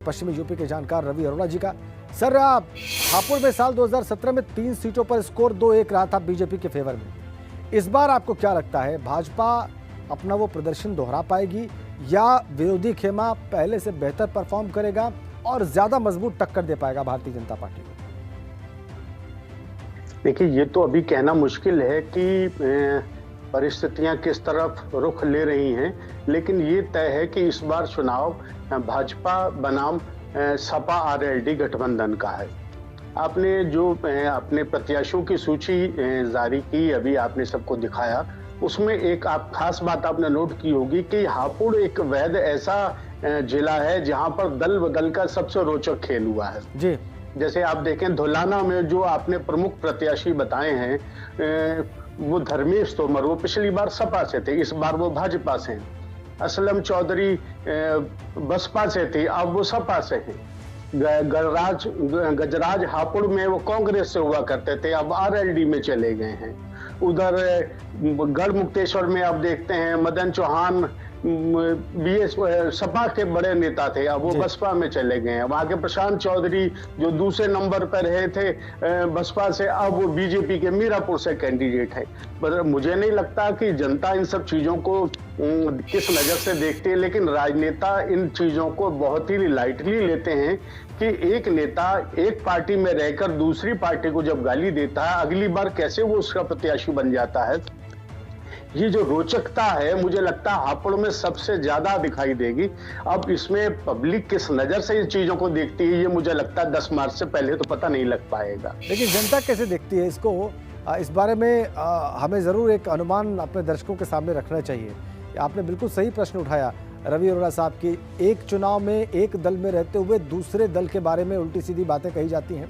पश्चिमी यूपी के जानकार रवि अरोड़ा जी का। सर, हापुड़ में साल 2017 में 3 सीटों पर स्कोर 2-1 रहा था बीजेपी के फेवर में। इस बार आपको क्या लगता है, भाजपा अपना वो प्रदर्शन दोहरा पाएगी या विरोधी खेमा पहले से बेहतर परफॉर्म करेगा और ज्यादा मजबूत टक्कर दे पाएगा भारतीय जनता पार्टी को? देखिए, ये तो अभी कहना मुश्किल है कि परिस्थितियां किस तरफ रुख ले रही हैं, लेकिन ये तय है कि इस बार चुनाव भाजपा बनाम सपा आरएलडी गठबंधन का है। आपने जो अपने प्रत्याशियों की सूची जारी की, अभी आपने सबको दिखाया, उसमें एक आप खास बात आपने नोट की होगी कि हापुड़ एक वैध ऐसा जिला है जहां पर दल बदल का सबसे रोचक खेल हुआ है जी। जैसे आप देखें, धुलाना में जो आपने प्रमुख प्रत्याशी बताए हैं, वो धर्मेश तोमर, वो पिछली बार सपा से थे, इस बार वो भाजपा से हैं। असलम चौधरी बसपा से थे, अब वो सपा से हैं। गजराज हापुड़ में वो कांग्रेस से हुआ करते थे, अब आरएलडी में चले गए हैं। उधर गढ़ मुक्तेश्वर में आप देखते हैं मदन चौहान बीएस सपा के बड़े नेता थे, अब वो बसपा में चले गए हैं। वहां के प्रशांत चौधरी जो दूसरे नंबर पर रहे थे बसपा से, अब वो बीजेपी के मीरापुर से कैंडिडेट है। पर मुझे नहीं लगता कि जनता इन सब चीजों को किस नजर से देखती है, लेकिन राजनेता इन चीजों को बहुत ही लाइटली लेते हैं कि एक नेता एक पार्टी में रहकर दूसरी पार्टी को जब गाली देता है, अगली बार कैसे वो उसका प्रत्याशी बन जाता है। ये जो रोचकता है, मुझे लगता है हापुड़ में सबसे ज्यादा दिखाई देगी। अब इसमें पब्लिक किस नजर से इन चीजों को देखती है, ये मुझे लगता है 10 मार्च से पहले तो पता नहीं लग पाएगा। लेकिन जनता कैसे देखती है इसको, इस बारे में हमें जरूर एक अनुमान अपने दर्शकों के सामने रखना चाहिए। आपने बिल्कुल सही प्रश्न उठाया रवि अरोड़ा साहब की। एक चुनाव में एक दल में रहते हुए दूसरे दल के बारे में उल्टी सीधी बातें कही जाती हैं,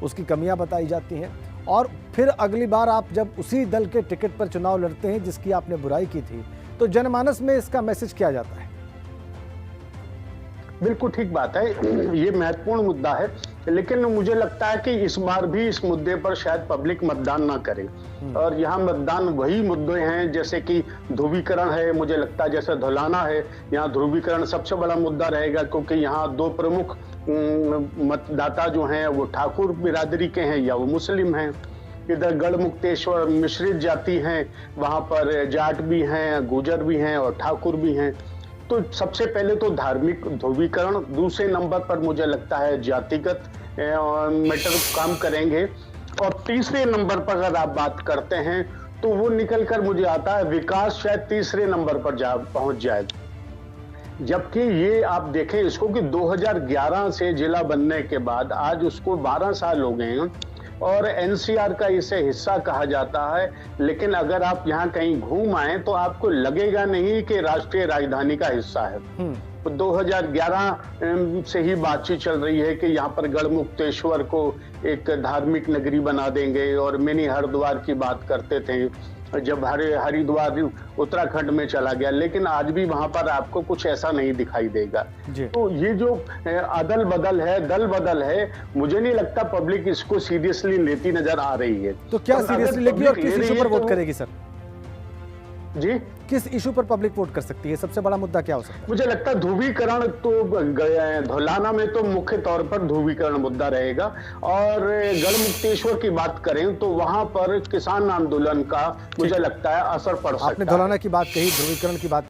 उसकी कमियां बताई जाती हैं, और फिर अगली बार आप जब उसी दल के टिकट पर चुनाव लड़ते हैं जिसकी आपने बुराई की थी, तो जनमानस में इसका मैसेज किया जाता है। बिल्कुल ठीक बात है, ये महत्वपूर्ण मुद्दा है, लेकिन मुझे लगता है कि इस बार भी इस मुद्दे पर शायद पब्लिक मतदान ना करे। और यहाँ मतदान वही मुद्दे हैं जैसे कि ध्रुवीकरण है, मुझे लगता है जैसे धुलाना है, यहाँ ध्रुवीकरण सबसे बड़ा मुद्दा रहेगा, क्योंकि यहाँ 2 प्रमुख मतदाता जो हैं वो ठाकुर बिरादरी के हैं या वो मुस्लिम हैं। इधर गढ़ मुक्तेश्वर मिश्रित जाति हैं, वहां पर जाट भी हैं, गुजर भी हैं और ठाकुर भी हैं। तो सबसे पहले तो धार्मिक ध्रुवीकरण, दूसरे नंबर पर मुझे लगता है जातिगत मैटर काम करेंगे, और तीसरे नंबर पर अगर आप बात करते हैं तो वो निकल कर मुझे आता है विकास शायद तीसरे नंबर पर पहुंच जाए। जबकि ये आप देखें इसको कि 2011 से जिला बनने के बाद आज उसको 12 साल हो गए हैं और एनसीआर का इसे हिस्सा कहा जाता है, लेकिन अगर आप यहाँ कहीं घूम आए तो आपको लगेगा नहीं कि राष्ट्रीय राजधानी का हिस्सा है। तो 2011 से ही बातचीत चल रही है कि यहाँ पर गढ़ मुक्तेश्वर को एक धार्मिक नगरी बना देंगे, और मिनी हरिद्वार की बात करते थे जब हरिद्वार उत्तराखंड में चला गया, लेकिन आज भी वहां पर आपको कुछ ऐसा नहीं दिखाई देगा। तो ये जो अदल बदल है, दल बदल है, मुझे नहीं लगता पब्लिक इसको सीरियसली लेती नजर आ रही है। तो क्या सीरियसली लेगी और किस इशू पर वोट करेगी सर? जी, किस इशू पर पब्लिक वोट कर सकती है? सबसे बड़ा मुद्दा क्या हो सकता है? मुझे लगता है ध्रुवीकरण तो धुलाना में तो मुख्य तौर पर ध्रुवीकरण मुद्दा रहेगा, और गढ़ मुक्तेश्वर की बात करें तो वहां पर किसान आंदोलन का मुझे लगता है असर पड़ सकता है। आपने धुलाना की बात कही, ध्रुवीकरण की बात